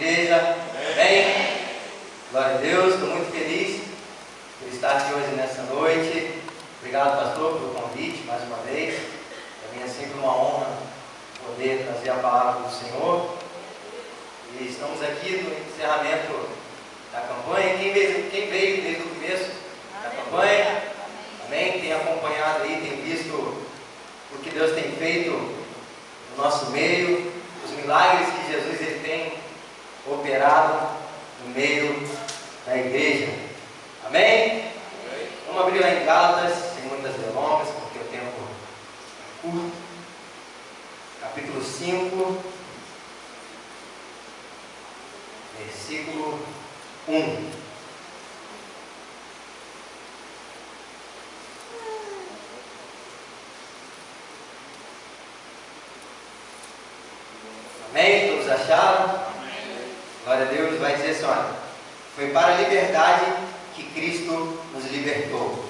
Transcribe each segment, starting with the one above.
igreja. Amém? Glória a Deus, estou muito feliz por estar aqui hoje nessa noite. Obrigado, pastor, pelo convite mais uma vez. Para mim é sempre uma honra poder trazer a palavra do Senhor. E estamos aqui no encerramento da campanha. Quem veio desde o começo da campanha, amém? Tem acompanhado aí, tem visto o que Deus tem feito no nosso meio, os milagres que Jesus ele tem operado no meio da igreja. Amém? Vamos abrir lá em Gálatas, sem muitas delongas, porque o tempo é curto. Capítulo 5, versículo 1. Amém? Todos acharam? Amém. Glória a Deus. Vai dizer assim, olha: foi para a liberdade que Cristo nos libertou.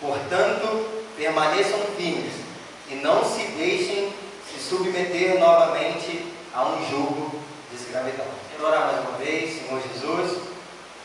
Portanto, permaneçam firmes e não se deixem se submeter novamente a um jugo de escravidão. Quero orar mais uma vez. Senhor Jesus,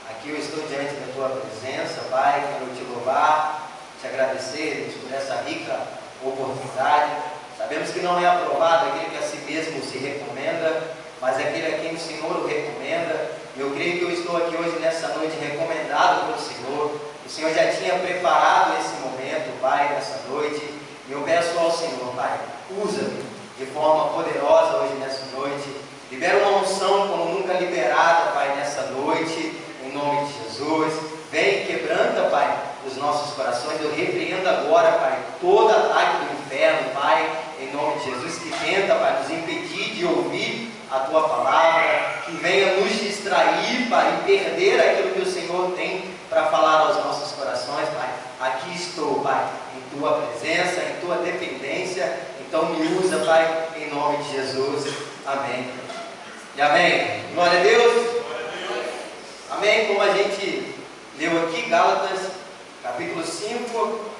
aqui eu estou diante da Tua presença, Pai. Quero Te louvar, Te agradecer, Deus, por essa rica oportunidade. Sabemos que não é aprovado aquele que a si mesmo se recomenda, mas aquele a quem o Senhor o recomenda. Eu creio que eu estou aqui hoje nessa noite recomendado pelo Senhor. O Senhor já tinha preparado esse momento, Pai, nessa noite. E eu peço ao Senhor, Pai, usa-me de forma poderosa hoje nessa noite. Libera uma unção como nunca liberada, Pai, nessa noite, em nome de Jesus. Vem e quebranta, Pai, os nossos corações. Eu repreendo agora, Pai, todo ataque do inferno, Pai, em nome de Jesus, que tenta, Pai, nos impedir de ouvir a Tua palavra, que venha nos distrair, Pai, e perder aquilo que o Senhor tem para falar aos nossos corações, Pai. Aqui estou, Pai, em Tua presença, em Tua dependência. Então me usa, Pai, em nome de Jesus. Amém. E amém. Glória a Deus. Amém. Como a gente leu aqui, Gálatas, capítulo 5,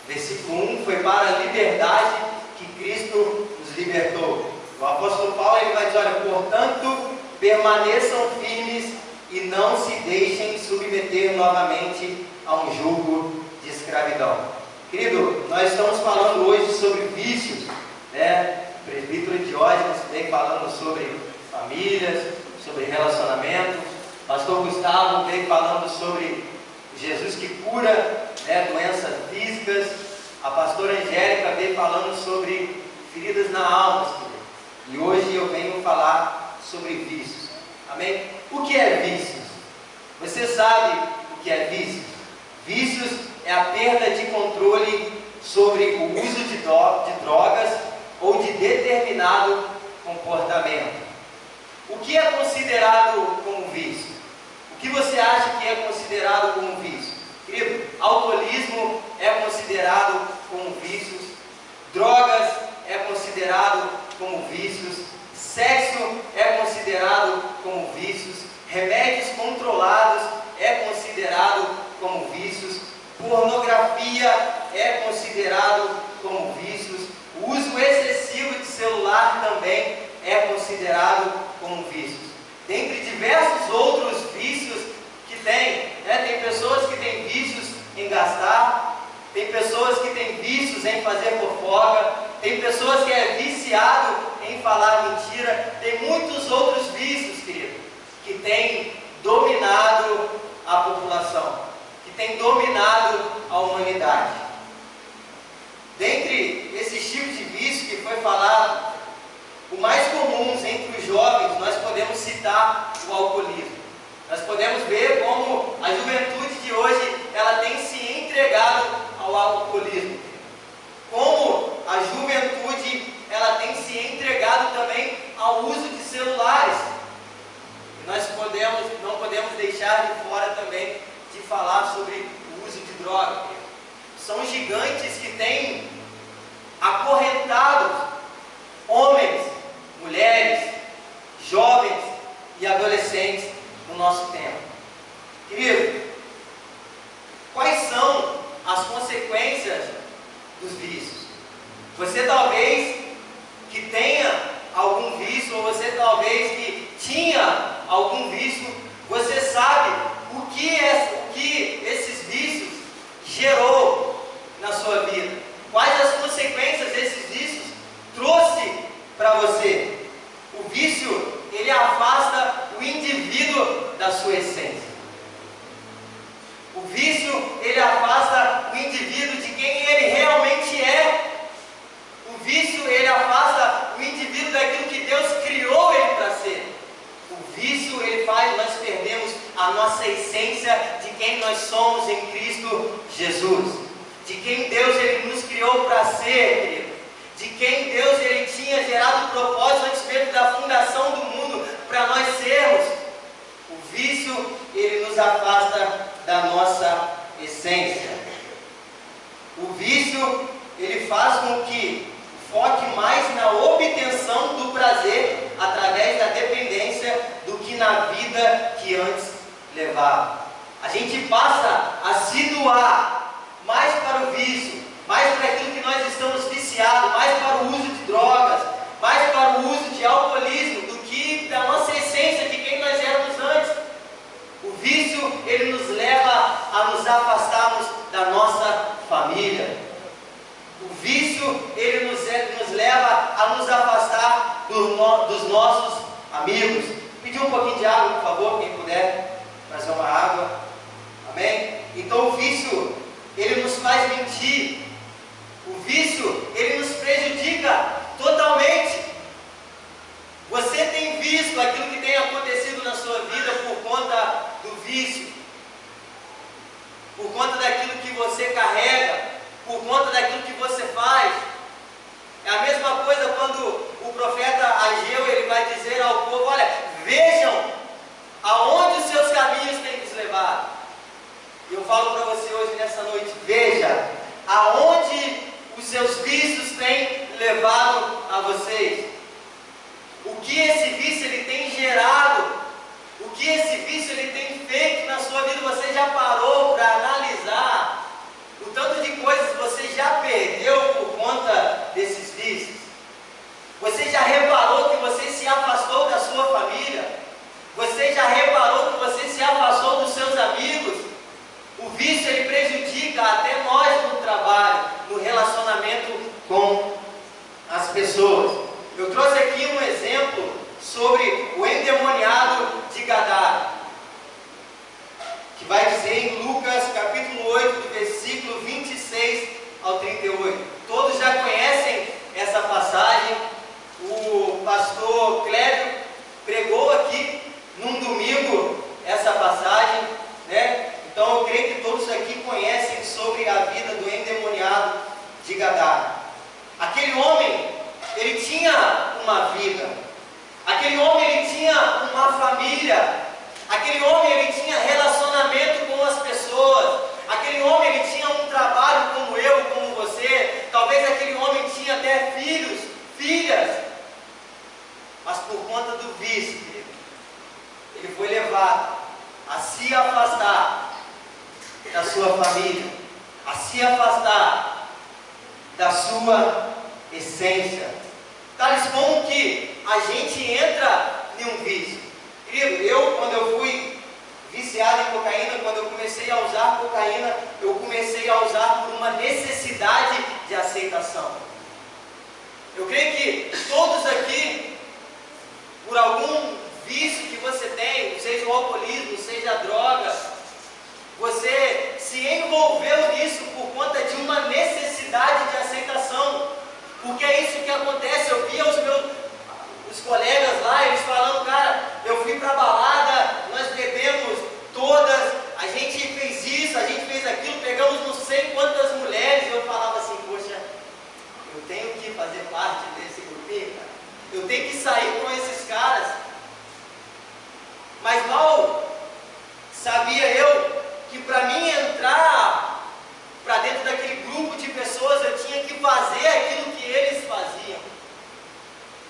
versículo 1, foi para a liberdade que Cristo nos libertou. O apóstolo Paulo ele vai dizer, olha, portanto, permaneçam firmes e não se deixem submeter novamente a um jugo de escravidão. Querido, nós estamos falando hoje sobre vícios, né? O presbítero Diógenes vem falando sobre famílias, sobre relacionamentos. Pastor Gustavo vem falando sobre Jesus que cura, né, doenças físicas. A pastora Angélica vem falando sobre feridas na alma. E hoje eu venho falar sobre vícios. Amém? O que é vícios? Você sabe o que é vícios? Vícios é a perda de controle sobre o uso de drogas ou de determinado comportamento. O que é considerado como vício? O que você acha que é considerado como vício? Querido, alcoolismo é considerado como vícios, drogas é considerado como vícios, sexo é considerado como vícios, remédios controlados é considerado como vícios, pornografia é considerado como vícios, o uso excessivo de celular também é considerado como vícios. Dentre diversos outros vícios que tem, né? Tem pessoas que têm vícios em gastar, tem pessoas que têm vícios em fazer fofoca, tem pessoas que é viciado em falar mentira, tem muitos outros vícios, querido, que têm dominado a população, que têm dominado a humanidade. Dentre esses tipos de vício que foi falado, o mais comuns entre os jovens, nós podemos citar o alcoolismo. Nós podemos ver como a juventude de hoje, ela tem se entregado ao alcoolismo. Como a juventude, ela tem se entregado também ao uso de celulares. E nós não podemos deixar de fora também de falar sobre o uso de drogas. São gigantes que têm acorrentado homens, mulheres, jovens e adolescentes no nosso tempo. Querido, quais são as consequências dos vícios? Você talvez que tenha algum vício, ou você talvez que tinha algum vício, ele faz nós perdermos a nossa essência de quem nós somos em Cristo Jesus, de quem Deus ele nos criou para ser, querido, de quem Deus ele tinha gerado o propósito antes mesmo da fundação do mundo para nós sermos. O vício ele nos afasta da nossa essência. O vício ele faz com que foque mais na obtenção do prazer através da dependência do que na vida que antes levava. A gente passa a se doar mais para o vício, mais para aquilo que nós estamos viciados, mais para o uso de drogas, mais para o uso de alcoolismo, do que da nossa essência de quem nós éramos antes. O vício, ele nos leva a nos afastarmos da nossa família. O vício, ele nos leva a nos afastar dos nossos amigos. Pedir um pouquinho de água, por favor, quem puder trazer uma água. Amém? Então o vício, ele nos faz mentir. O vício, ele nos prejudica totalmente. Você tem visto aquilo que tem acontecido na sua vida por conta do vício, por conta daquilo que você carrega, por conta daquilo que você faz. É a mesma coisa quando o profeta Ageu ele vai dizer ao povo: olha, vejam aonde os seus caminhos têm nos levado. E eu falo para você hoje nessa noite: veja aonde os seus vícios têm levado a vocês. O que esse vício ele tem gerado, o que esse vício ele tem feito na sua vida. Você já parou para analisar o tanto de coisas que você já perdeu por conta desses vícios? Você já reparou que você se afastou da sua família? Você já reparou que você se afastou dos seus amigos? O vício ele prejudica até nós no trabalho, no relacionamento com as pessoas. Eu trouxe aqui um exemplo sobre o endemoniado de Gadara, que vai dizer em Lucas capítulo 8, do versículo 26 ao 38. Todos já conhecem essa passagem. O pastor Clébio pregou aqui num domingo essa passagem, né? Então eu creio que todos aqui conhecem sobre a vida do endemoniado de Gadara. Aquele homem, ele tinha uma vida. Aquele homem, ele tinha uma família. Aquele homem, ele tinha relacionamento com as pessoas. Aquele homem, ele tinha um trabalho como eu, como você. Talvez aquele homem tinha até filhos, filhas. Mas por conta do vício, ele foi levado a se afastar da sua família, a se afastar da sua essência. Tales como que a gente entra em um vício. Querido, quando eu fui viciado em cocaína, quando eu comecei a usar cocaína, eu comecei a usar por uma necessidade de aceitação. Eu creio que todos aqui, por algum vício que você tem, seja o alcoolismo, seja a droga, você se envolveu nisso por conta de uma necessidade de aceitação. Porque é isso que acontece. Eu via os colegas lá, eles falando: cara, eu fui pra balada, nós bebemos todas, a gente fez isso, a gente fez aquilo, pegamos não sei quantas mulheres. Eu falava assim: poxa, eu tenho que fazer parte desse grupinho, cara. Eu tenho que sair com esses caras. Mas mal sabia eu que para mim entrar para dentro daquele grupo de pessoas, eu tinha que fazer aquilo que eles faziam.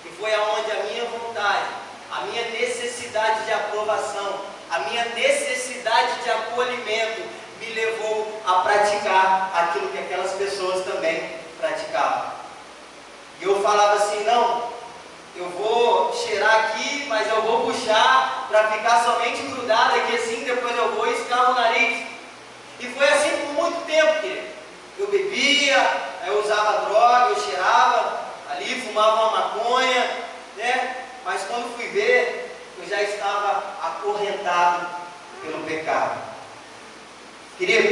E foi aonde a minha vontade, a minha necessidade de aprovação, a minha necessidade de acolhimento me levou a praticar aquilo que aquelas pessoas também praticavam. E eu falava assim: não, eu vou cheirar aqui, mas eu vou puxar para ficar somente grudado aqui assim, depois eu vou e escavo o nariz. E foi assim por muito tempo, querido. Eu bebia, eu usava droga, eu cheirava ali, fumava uma maconha, né? Mas quando fui ver, eu já estava acorrentado pelo pecado. Querido,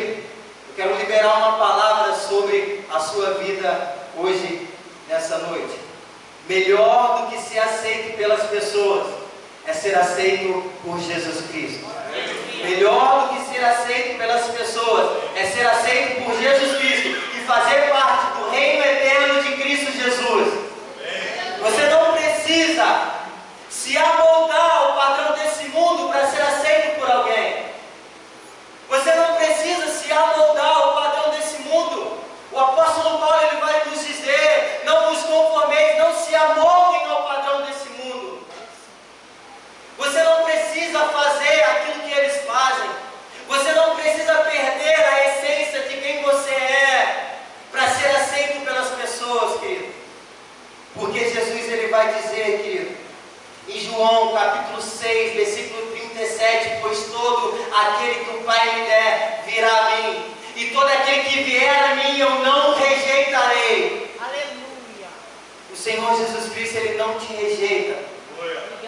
eu quero liberar uma palavra sobre a sua vida hoje, nessa noite. Melhor do que ser aceito pelas pessoas, é ser aceito por Jesus Cristo. Melhor do que ser aceito pelas pessoas é ser aceito por Jesus Cristo e fazer parte do reino eterno de Cristo Jesus. Você não precisa se amoldar ao padrão desse mundo para ser aceito por alguém. Você não precisa se amoldar ao padrão desse mundo. O apóstolo Paulo ele vai nos dizer: não vos conformeis, não se amoldem ao padrão desse mundo. Você não precisa fazer aquilo que eles fazem. Você não precisa perder a essência de quem você é para ser aceito pelas pessoas, querido. Porque Jesus ele vai dizer, querido, em João capítulo 6, versículo 37, pois todo aquele que o Pai me der virá a mim, e todo aquele que vier a mim eu não rejeitarei. Aleluia. O Senhor Jesus Cristo ele não te rejeita.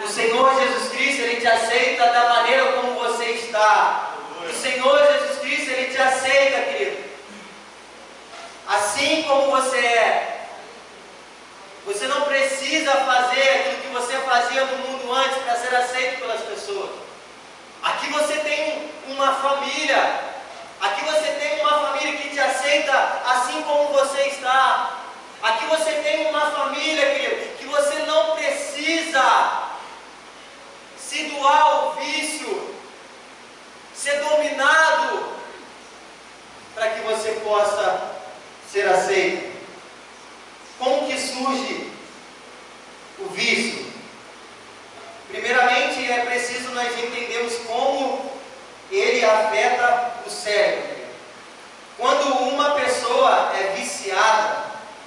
O Senhor Jesus Cristo ele te aceita da maneira como você está. O Senhor Jesus Cristo ele te aceita, querido, assim como você é. Você não precisa fazer aquilo que você fazia no mundo antes para ser aceito pelas pessoas. Aqui você tem uma família. Aqui você tem uma família que te aceita assim como você está. Aqui você tem uma família, querido, que você não precisa se doar ao vício, ser dominado, para que você possa ser aceito. Como que surge o vício? Primeiramente, é preciso nós entendermos como ele afeta o cérebro. Quando uma pessoa é viciada,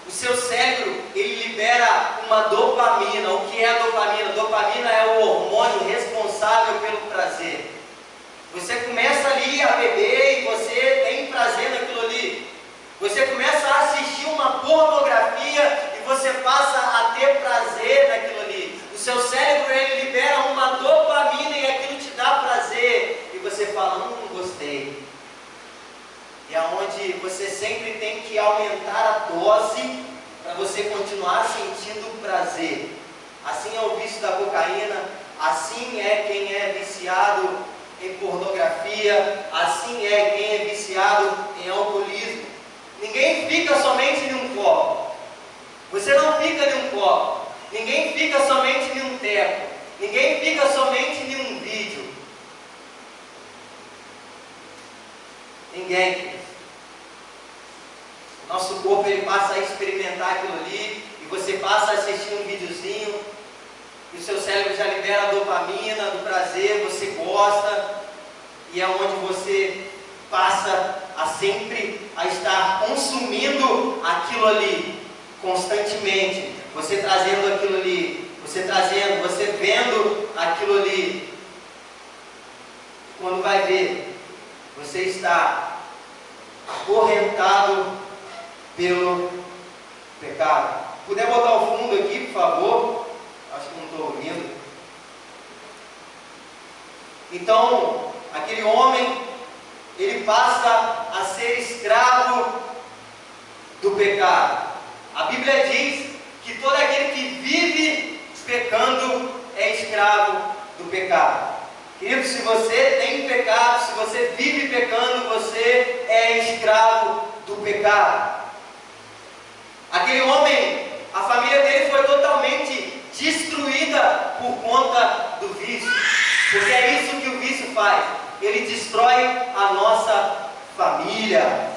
o seu cérebro ele libera uma dopamina. O que é a dopamina? Dopamina é o hormônio responsável pelo prazer. Você começa ali a beber e você tem prazer naquilo ali. Você começa a assistir uma pornografia e você passa a ter prazer naquilo ali. O seu cérebro ele libera uma dopamina e aquilo te dá prazer. E você fala, gostei. E é onde você sempre tem que aumentar a dose para você continuar sentindo prazer. Assim é o vício da cocaína, assim é quem é viciado em pornografia, assim é quem é viciado em alcoolismo. Ninguém fica somente em um copo. Você não fica em um copo. Ninguém fica somente em um teco. Ninguém fica somente em um vídeo. Ninguém. Nosso corpo ele passa a experimentar aquilo ali e você passa a assistir um videozinho e o seu cérebro já libera a dopamina do prazer, você gosta e é onde você passa a sempre a estar consumindo aquilo ali constantemente, você trazendo aquilo ali, você vendo aquilo ali. Quando vai ver, você está acorrentado pelo pecado. Puder botar o fundo aqui, por favor? Acho que não estou ouvindo. Então, aquele homem, ele passa a ser escravo do pecado. A Bíblia diz que todo aquele que vive pecando é escravo do pecado. Querido, se você tem pecado, se você vive pecando, você é escravo do pecado. Aquele homem, a família dele foi totalmente destruída por conta do vício. Porque é isso que o vício faz. Ele destrói a nossa família.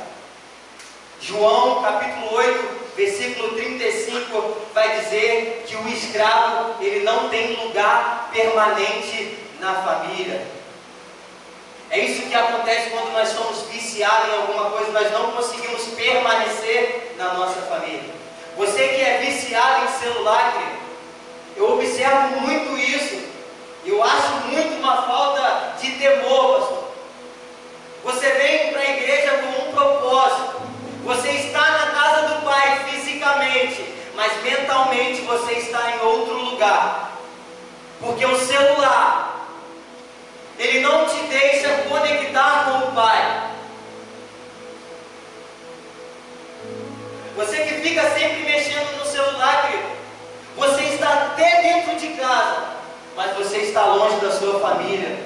João capítulo 8, versículo 35 vai dizer que o escravo ele não tem lugar permanente na família. É isso que acontece quando nós somos viciados em alguma coisa, nós não conseguimos permanecer na nossa família. Você que é viciado em celular, querido, eu observo muito isso. Eu acho muito uma falta de temor, pastor. Você vem para a igreja com um propósito. Você está na casa do Pai fisicamente, mas mentalmente você está em outro lugar. Porque o celular, ele não te deixa conectar com o Pai. Você que fica sempre mexendo no celular, querido, você está até dentro de casa, mas você está longe da sua família.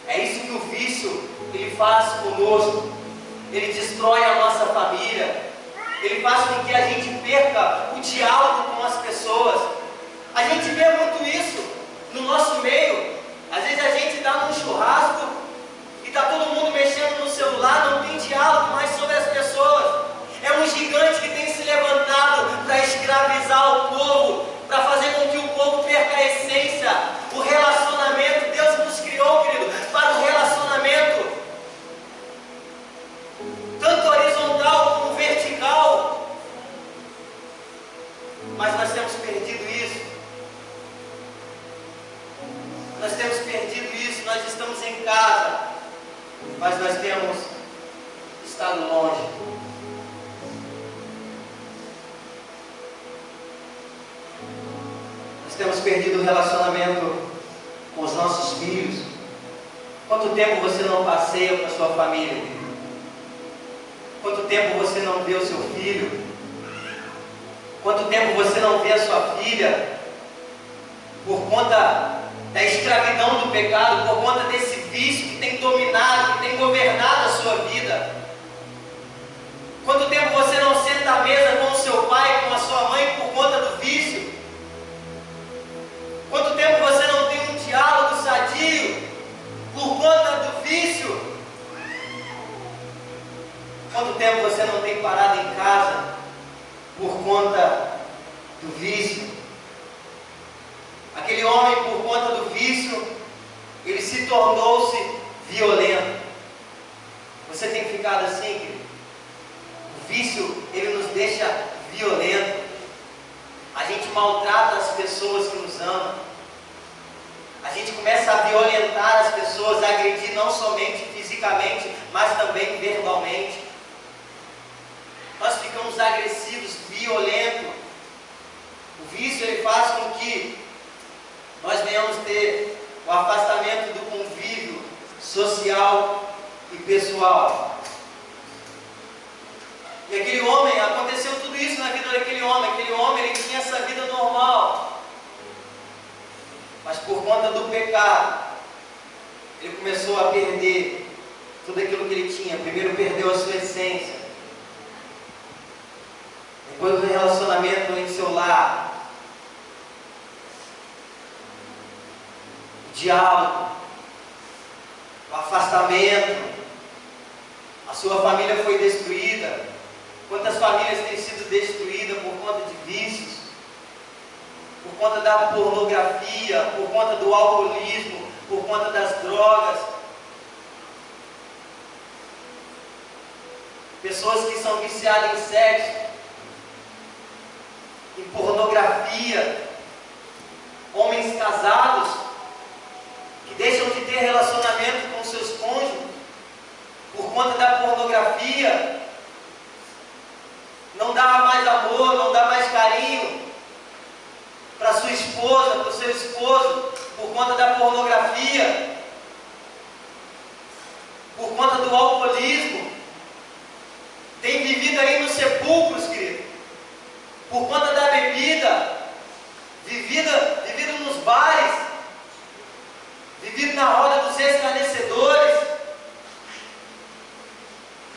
É isso que o vício ele faz conosco. Ele destrói a nossa família. Ele faz com que a gente perca o diálogo com as pessoas. A gente vê muito isso no nosso meio. Às vezes a gente está num churrasco e está todo mundo mexendo no celular, não tem diálogo mais sobre as pessoas. É um gigante que tem se levantado para escravizar o povo, para fazer com que o povo perca a essência, o relacionamento. Deus nos criou, querido, para o relacionamento, tanto horizontal como vertical. Mas nós temos perdido isso. Nós temos perdido isso. Nós estamos em casa, mas nós temos estado longe. Nós temos perdido o relacionamento com os nossos filhos. Quanto tempo você não passeia com a sua família? Quanto tempo você não vê o seu filho? Quanto tempo você não vê a sua filha? Por conta da escravidão do pecado, por conta desse vício que tem dominado, que tem governado a sua vida. Quanto tempo você não senta à mesa com o seu pai, com a sua mãe, por conta do vício? Quanto tempo você não tem um diálogo sadio por conta do vício? Quanto tempo você não tem parado em casa por conta do vício? Aquele homem, por conta do vício, ele se tornou-se violento. Você tem ficado assim, querido? O vício, ele nos deixa violentos. A gente maltrata as pessoas que nos amam. A gente começa a violentar as pessoas, a agredir não somente fisicamente, mas também verbalmente. Nós ficamos agressivos, violentos. O vício, ele faz com que nós venhamos ter o afastamento do convívio social e pessoal. E aquele homem, aconteceu tudo isso na vida daquele homem. Aquele homem, ele tinha essa vida normal. Mas por conta do pecado, ele começou a perder tudo aquilo que ele tinha. Primeiro perdeu a sua essência. Depois o relacionamento em seu lar. O diálogo. O afastamento. A sua família foi destruída. Quantas famílias têm sido destruídas por conta de vícios, por conta da pornografia, por conta do alcoolismo, por conta das drogas. Pessoas que são viciadas em sexo, em pornografia, homens casados que deixam de ter relacionamento com seus cônjuges por conta da pornografia. Não dá mais amor, não dá mais carinho para sua esposa, para o seu esposo, por conta da pornografia, por conta do alcoolismo. Tem vivido aí nos sepulcros, querido, por conta da bebida, vivido nos bares, vivido na roda dos escarnecedores.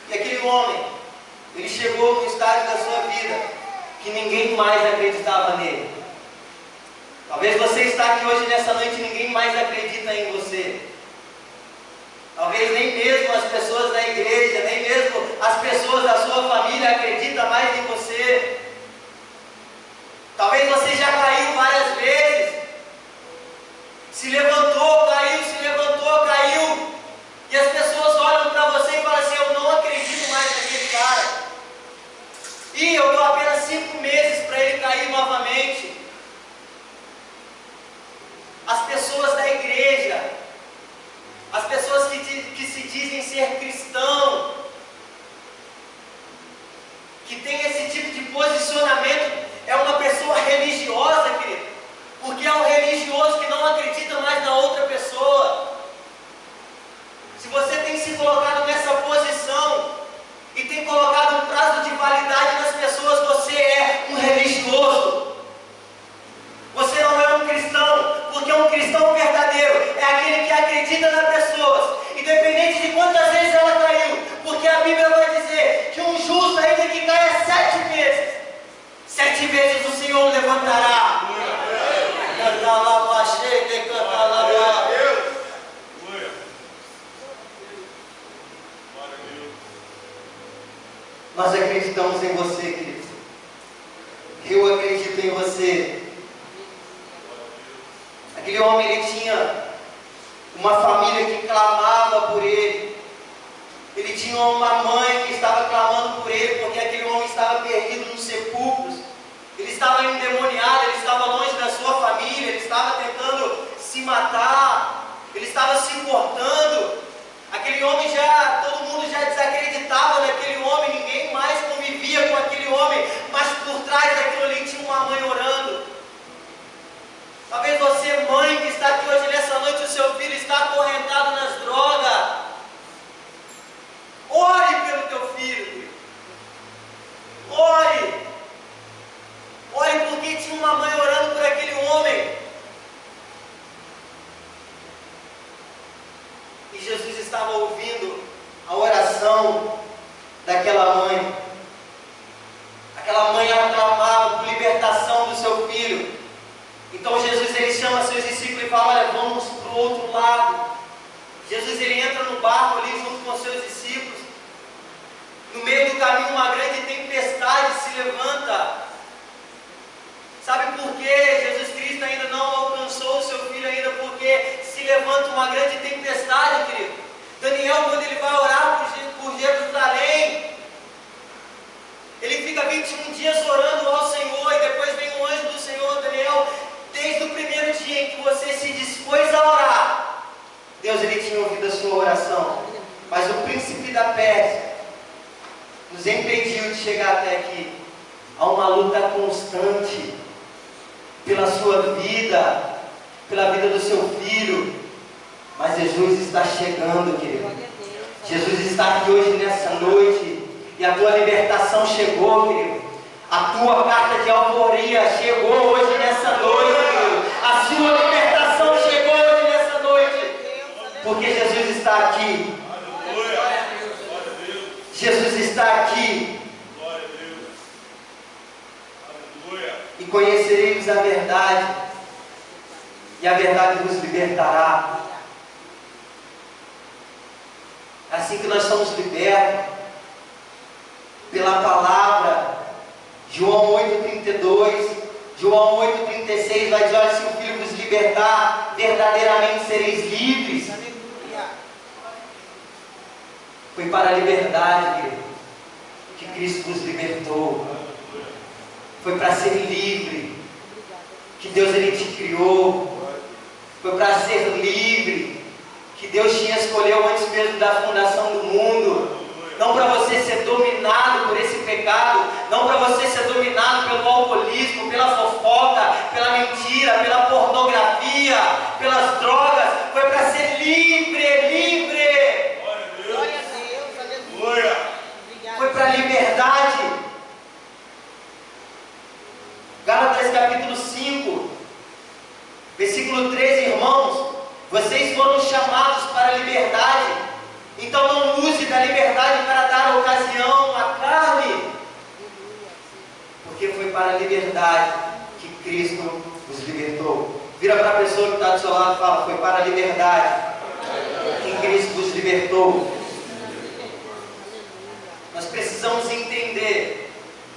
E aquele homem, ele chegou no estágio da sua vida que ninguém mais acreditava nele. Talvez você está aqui hoje nessa noite e ninguém mais acredita em você. Talvez nem mesmo as pessoas da igreja, nem mesmo as pessoas da sua família acreditam mais em você. Talvez você já caiu várias vezes. Se levantou, caiu. E as pessoas olham para você e falam assim: eu não acredito mais naquele cara. E eu dou apenas 5 meses para ele cair novamente. As pessoas da igreja, as pessoas que se dizem ser cristão, que tem esse tipo de posicionamento, é uma pessoa religiosa, querido, porque é um religioso que não acredita mais na outra pessoa. Se você tem se colocado nessa posição e tem colocado um prazo de validade nas pessoas, você é um religioso. Você não é um cristão, porque um cristão Nós acreditamos em você, querido. Eu acredito em você. Aquele homem, ele tinha uma família que clamava por ele. Ele tinha uma mãe que estava clamando por ele, porque aquele homem estava perdido nos sepulcros. Ele estava endemoniado, ele estava longe da sua família, ele estava tentando se matar, ele estava se cortando. Aquele homem todo mundo já desacreditava naquele homem, ninguém mais convivia com aquele homem, mas por trás daquilo ali tinha uma mãe orando. Talvez você, mãe, que está aqui hoje nessa noite, o seu filho está acorrentado nas drogas. Ore pelo teu filho. Ore. Ore porque tinha uma mãe orando por aquele homem. E Jesus estava ouvindo a oração daquela mãe. Aquela mãe, ela clamava por libertação do seu filho. Então Jesus, ele chama seus discípulos e fala: olha, vamos para o outro lado. Jesus, ele entra no barco ali junto com seus discípulos. No meio do caminho, uma grande tempestade se levanta. Sabe por quê? Jesus Cristo ainda não alcançou o seu filho ainda, porque se levanta uma grande tempestade, querido. Daniel, quando ele vai orar por Jerusalém, ele fica 21 dias orando ao Senhor, e depois vem o anjo do Senhor. Daniel, desde o primeiro dia em que você se dispôs a orar, Deus, ele tinha ouvido a sua oração. Mas o príncipe da Pérsia nos impediu de chegar até aqui. Há uma luta constante pela sua vida, pela vida do seu filho. Mas Jesus está chegando, querido. Jesus está aqui hoje nessa noite. E a tua libertação chegou, querido. A tua carta de alforria chegou hoje nessa noite, querido. A sua libertação chegou hoje nessa noite. Porque Jesus está aqui. Jesus está aqui. E conhecereis a verdade, e a verdade vos libertará. É assim que nós somos libertos, pela palavra. João 8,32, João 8,36 vai dizer: olha, se o Filho vos libertar, verdadeiramente sereis livres. Foi para a liberdade, querido, que Cristo nos libertou. Foi para ser livre que Deus, ele te criou. Foi para ser livre que Deus te escolheu antes mesmo da fundação do mundo. Não para você ser dominado por esse pecado, não para você ser dominado pelo alcoolismo, pela fofoca, pela mentira, pela pornografia, pelas drogas. Foi para ser livre, livre. Glória a Deus, aleluia. Foi para a liberdade. Gálatas capítulo 5, versículo 13, irmãos, vocês foram chamados para a liberdade, então não use da liberdade para dar ocasião à carne, porque foi para a liberdade que Cristo nos libertou. Vira para a pessoa que está do seu lado e fala: foi para a liberdade que Cristo nos libertou. Nós precisamos entender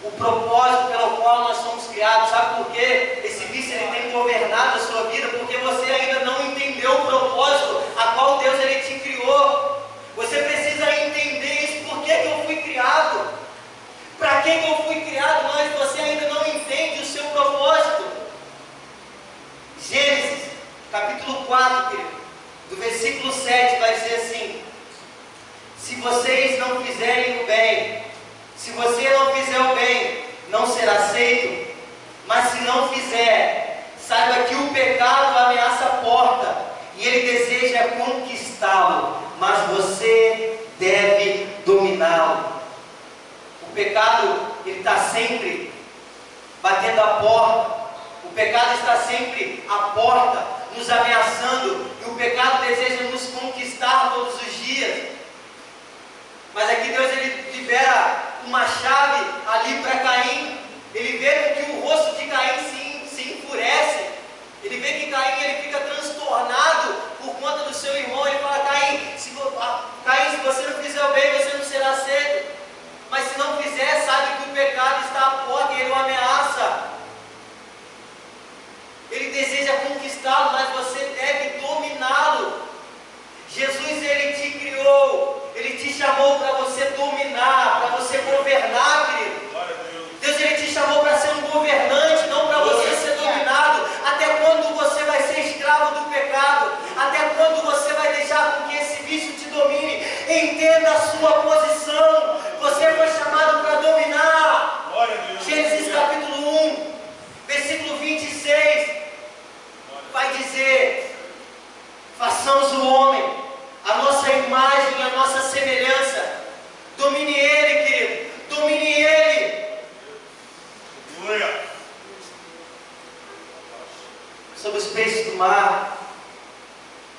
o propósito pelo qual nós somos criados. Sabe por quê? Esse vício, ele tem governado a sua vida, porque você ainda não entendeu o propósito a qual Deus, ele te criou. Você precisa entender isso. Por que eu fui criado? Para que eu fui criado? Mas você ainda não entende o seu propósito. Gênesis capítulo 4, querido, do versículo 7 vai dizer assim: se vocês não fizerem o bem, se você não fizer o bem, não será aceito. Mas se não fizer, saiba que o pecado ameaça a porta, e ele deseja conquistá-lo, mas você deve dominá-lo. O pecado, ele está sempre batendo a porta. O pecado está sempre à porta, nos ameaçando, e o pecado deseja nos conquistar todos os dias. Mas aqui Deus, ele libera uma chave ali para Caim. Ele vê que o rosto de Caim se enfurece. Ele vê que Caim, ele fica transtornado por conta do seu irmão. Ele fala: Caim, se você não fizer o bem, você não será aceito. Mas se não fizer sua posição. Você foi chamado para dominar. Gênesis capítulo 1, versículo 26, vai dizer: façamos o homem a nossa imagem, a nossa semelhança. Domine ele, querido. Domine ele. Sobre os peixes do mar,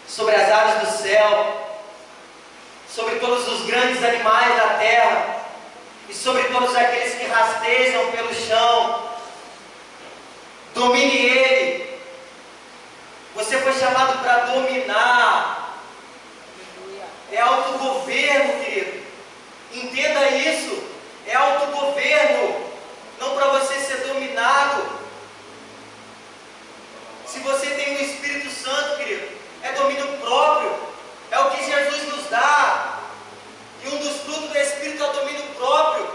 sobre as aves do céu, sobre todos os grandes animais da terra e sobre todos aqueles que rastejam pelo chão. Domine ele. Você foi chamado para dominar. É autogoverno, querido. Entenda isso. É autogoverno. Não para você ser dominado. Se você tem o Espírito Santo, querido, é domínio próprio. É o que Jesus nos dá. E um dos frutos do Espírito é o domínio próprio.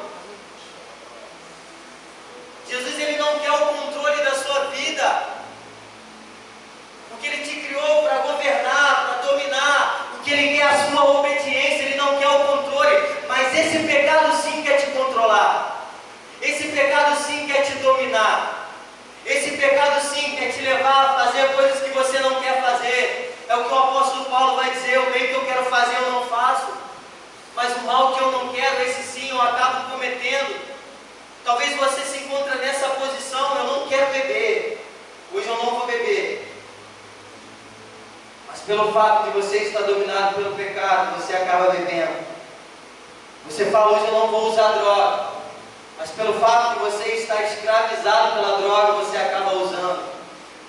Jesus, ele não quer o controle da sua vida, porque ele te criou para governar, para dominar. O que ele quer é a sua obediência. Ele não quer o controle. Mas esse pecado sim quer te controlar. Esse pecado sim quer te dominar. Esse pecado sim quer te levar a fazer coisas que você não quer fazer. É o que o apóstolo Paulo vai dizer: o bem que eu quero fazer eu não faço, mas o mal que eu não quero, esse sim eu acabo cometendo. Talvez você se encontre nessa posição: eu não quero beber, hoje eu não vou beber. Mas pelo fato de você estar dominado pelo pecado, você acaba bebendo. Você fala: hoje eu não vou usar droga. Mas pelo fato de você estar escravizado pela droga, você acaba usando.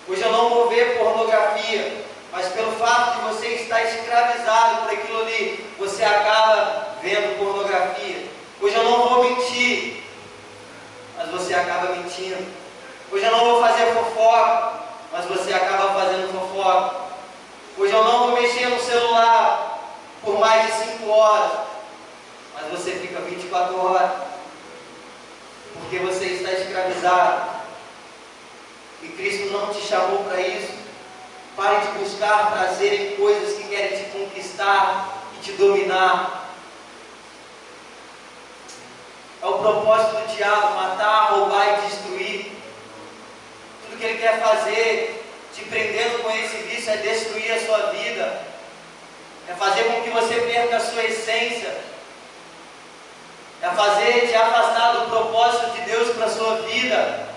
Hoje eu não vou ver pornografia. Mas pelo fato de você estar escravizado por aquilo ali, você acaba vendo pornografia. Hoje eu não vou mentir. Mas você acaba mentindo. Hoje eu não vou fazer fofoca. Mas você acaba fazendo fofoca. Hoje eu não vou mexer no celular por mais de 5 horas. Mas você fica 24 horas. Porque você está escravizado. E Cristo não te chamou para isso. Pare de buscar prazer em coisas que querem te conquistar e te dominar. É o propósito do diabo: matar, roubar e destruir. Tudo que ele quer fazer, te prendendo com esse vício, é destruir a sua vida. É fazer com que você perca a sua essência. É fazer te afastar do propósito de Deus para a sua vida.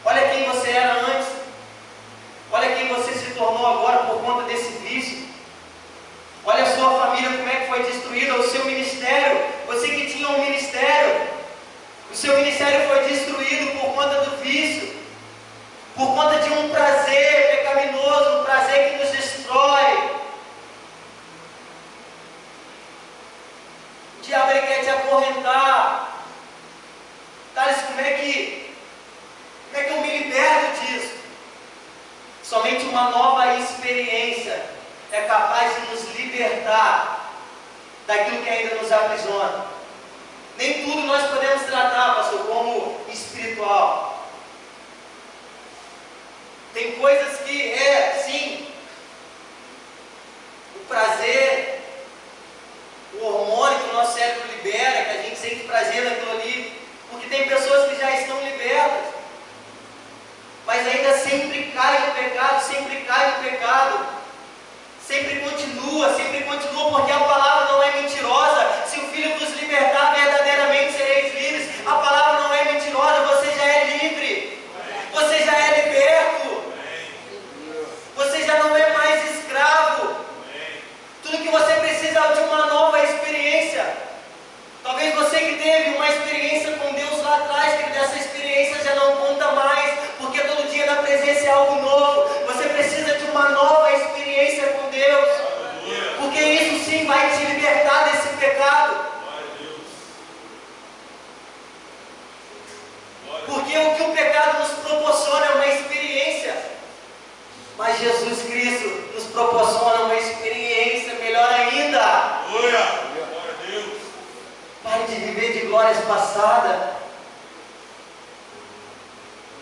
Olha quem você era antes. Olha quem você se tornou agora por conta desse vício. Olha a sua família, como é que foi destruída. O seu ministério. Você que tinha um ministério, o seu ministério foi destruído por conta do vício. Por conta de um prazer pecaminoso, um prazer que nos destrói. O diabo, ele quer te acorrentar. Thales, como é que eu me liberto disso? Somente uma nova experiência é capaz de nos libertar daquilo que ainda nos aprisiona. Nem tudo nós podemos tratar, pastor, como espiritual. Tem coisas que sim, o prazer, o hormônio que o nosso cérebro libera, que a gente sente prazer naquilo ali, porque tem pessoas que já estão libertas, mas ainda sempre cai no pecado, sempre continua, porque a palavra não é mentirosa. Se o Filho vos libertar, verdadeiramente sereis livres. A palavra não é mentirosa, você já é livre, você já é liberto, você já não é mais escravo. Tudo que você precisa é de uma nova experiência. Talvez você que teve uma experiência com Deus lá atrás, que dessa experiência já não conta mais, porque todo dia na presença é algo novo. Você precisa de uma nova experiência com Deus, porque isso sim vai te libertar desse pecado. Porque o que o pecado nos proporciona é uma experiência, mas Jesus Cristo nos proporciona uma experiência melhor ainda. Pare de viver de glórias passadas.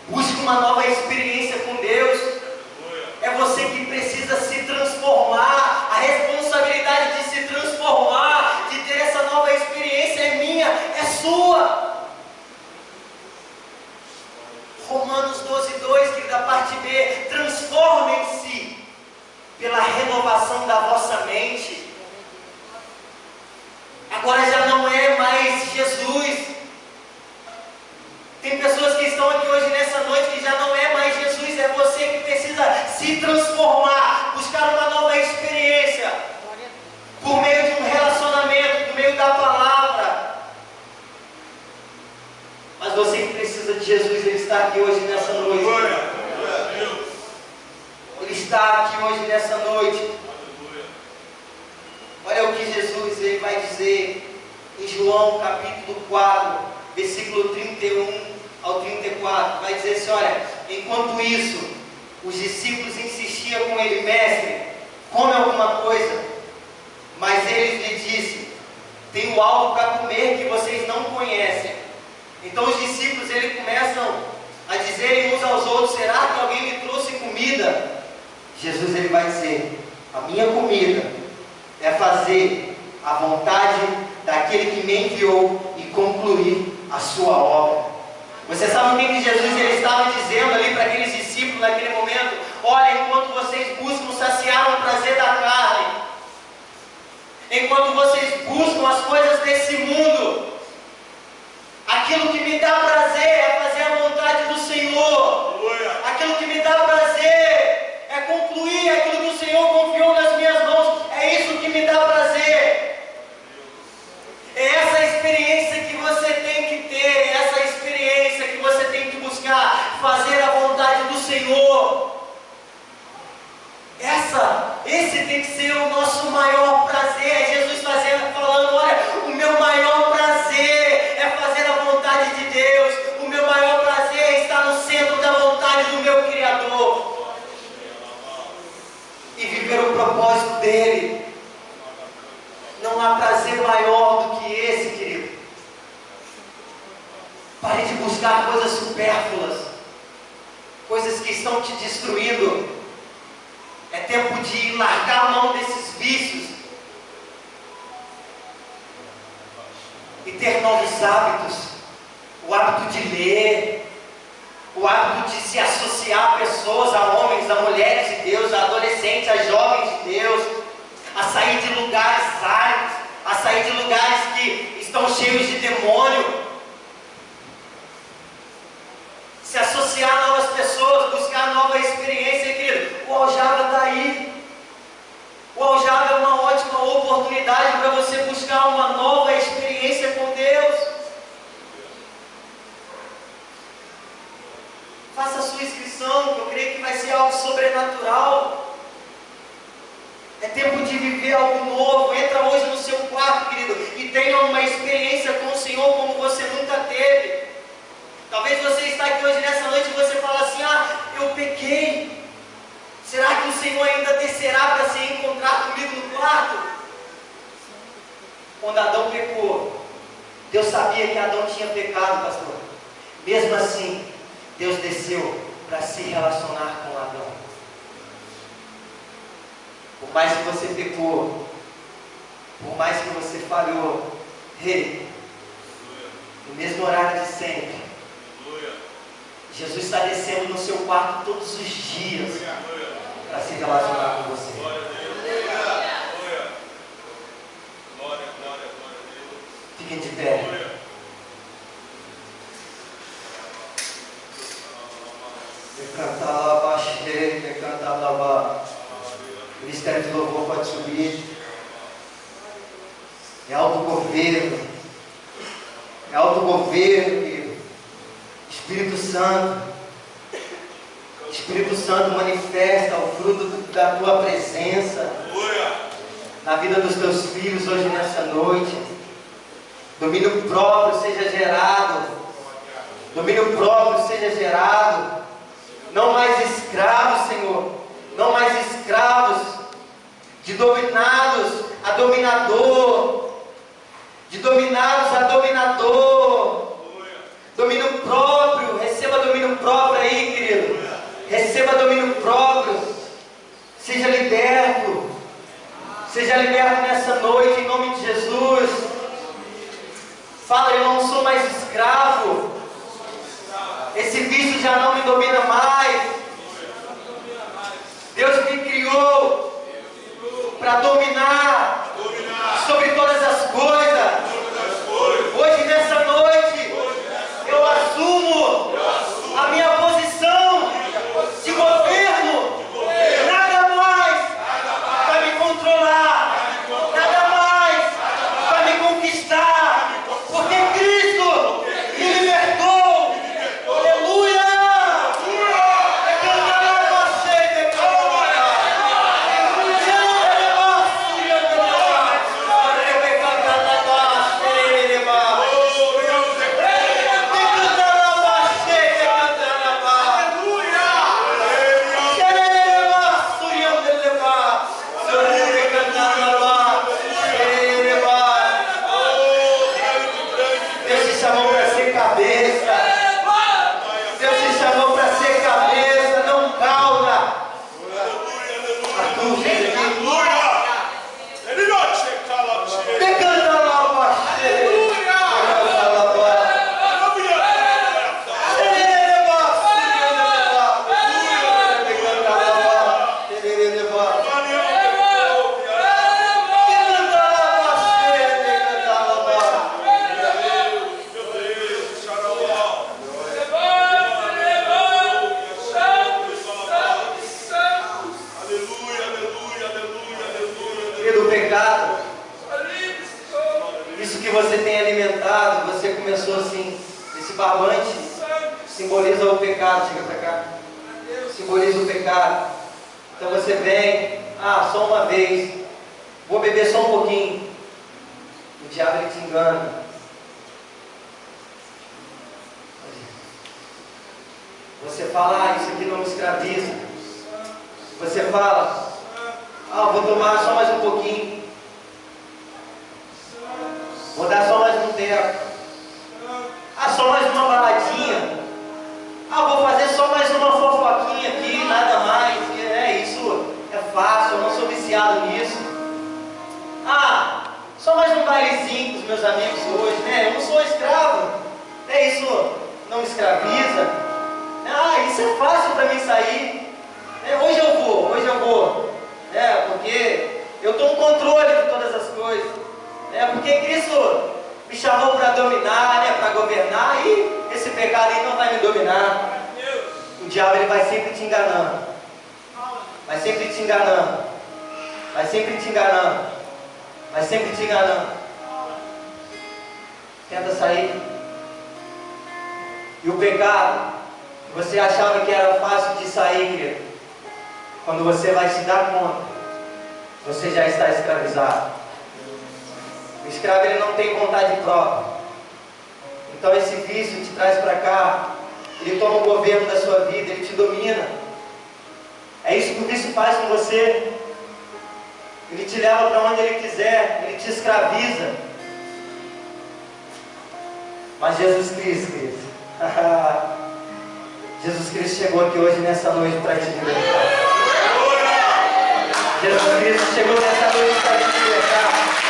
Busque uma nova experiência com Deus. É você que precisa se transformar. A responsabilidade de se transformar pela renovação da vossa mente. Agora já não é mais Jesus. Tem pessoas que estão aqui hoje nessa noite que já não é mais Jesus, é você que precisa se transformar, buscar uma nova experiência, por meio de um relacionamento, por meio da palavra. Mas você que precisa de Jesus, Ele está aqui hoje nessa noite. Ele está aqui hoje nessa noite. Olha o que Jesus ele vai dizer em João capítulo 4, versículo 31 ao 34. Vai dizer assim, olha, enquanto isso, os discípulos insistiam com ele, mestre, come alguma coisa. Mas ele lhe disse, tenho algo para comer que vocês não conhecem. Então os discípulos ele começam a dizerem uns aos outros, será que alguém me trouxe comida? Jesus ele vai dizer, a minha comida é fazer a vontade daquele que me enviou e concluir a sua obra. Você sabe o que Jesus ele estava dizendo ali para aqueles discípulos naquele momento? Olha, enquanto vocês buscam saciar o prazer da carne, enquanto vocês buscam as coisas desse mundo, aquilo que me dá prazer é fazer a vontade do Senhor. Aquilo que me dá prazer é concluir aquilo que o Senhor confiou nas minhas mãos. É isso que me dá prazer. É essa experiência que você tem que ter, é essa experiência que você tem que buscar, fazer a vontade do Senhor. Esse tem que ser o nosso maior prazer. É Jesus falando, olha, o meu maior prazer é fazer a vontade de Deus. O meu maior prazer é estar no centro da vontade do meu Criador e viver o propósito dele. Não há prazer maior do que esse, querido. Pare de buscar coisas supérfluas, coisas que estão te destruindo. É tempo de largar a mão desses vícios e ter novos hábitos. O hábito de ler, o hábito de se associar a pessoas, a homens, a mulheres de Deus, a adolescentes, a jovens de Deus, a sair de lugares áridos, a sair de lugares que estão cheios de demônio, se associar a novas pessoas, buscar nova experiência, querido. O Aljava está aí. O Aljava é uma ótima oportunidade para você buscar uma nova experiência com Deus. Faça a sua inscrição, que eu creio que vai ser algo sobrenatural. É tempo de viver algo novo. Entra hoje no seu quarto, querido, e tenha uma experiência com o Senhor como você nunca teve. Talvez você está aqui hoje nessa noite e você fala assim, eu pequei. Será que o Senhor ainda descerá para se encontrar comigo no quarto? Quando Adão pecou, Deus sabia que Adão tinha pecado, pastor. Mesmo assim, Deus desceu para se relacionar com Adão. Por mais que você pecou, por mais que você falhou, no mesmo horário de sempre, Jesus está descendo no seu quarto todos os dias para se relacionar com você. Fiquem de pé. O Ministério de Louvor pode subir. É autogoverno. É autogoverno, querido. Espírito Santo manifesta o fruto da tua presença na vida dos teus filhos hoje nessa noite. Domínio próprio seja gerado. Domínio próprio seja gerado. Não mais escravos, Senhor. Não mais escravos. De dominados a dominador. De dominados a dominador. Domínio próprio. Receba domínio próprio aí, querido. Receba domínio próprio. Seja liberto. Seja liberto nessa noite, em nome de Jesus. Fala, eu não sou mais escravo. Esse vício já não me domina mais. Deus me criou para dominar sobre todas as coisas. Hoje, nessa noite, eu assumo a minha posição de governo. Nada mais vai me controlar, nada mais vai me conquistar, porque Cristo me libertou. Aleluia! Isso que você tem alimentado, você começou assim, esse barbante simboliza o pecado, chega pra cá, simboliza o pecado. Então você vem, só uma vez, vou beber só um pouquinho. O diabo ele te engana. Você fala, isso aqui não me escraviza. Você fala, vou tomar só mais um pouquinho. Vou dar só mais um tempo. Só mais uma baladinha. Vou fazer só mais uma fofoquinha aqui, nada mais. Isso é fácil, eu não sou viciado nisso. Só mais um bailezinho com os meus amigos hoje, né? Eu não sou escravo. Isso não me escraviza. Isso é fácil para mim sair. Hoje eu vou. Porque eu tomo controle de todas as coisas. Porque Cristo me chamou para dominar, para governar, e esse pecado aí não vai me dominar. O diabo ele vai sempre te enganando. Vai sempre te enganando. Vai sempre te enganando. Vai sempre te enganando. Tenta sair. E o pecado, você achava que era fácil de sair, querido. Quando você vai se dar conta, você já está escravizado. O escravo ele não tem vontade própria. Então esse vício te traz para cá. Ele toma o governo da sua vida, ele te domina. É isso que o vício faz com você. Ele te leva para onde ele quiser, ele te escraviza. Mas Jesus Cristo, querido, Jesus Cristo chegou aqui hoje nessa noite para te libertar. Jesus Cristo chegou nessa noite para te libertar.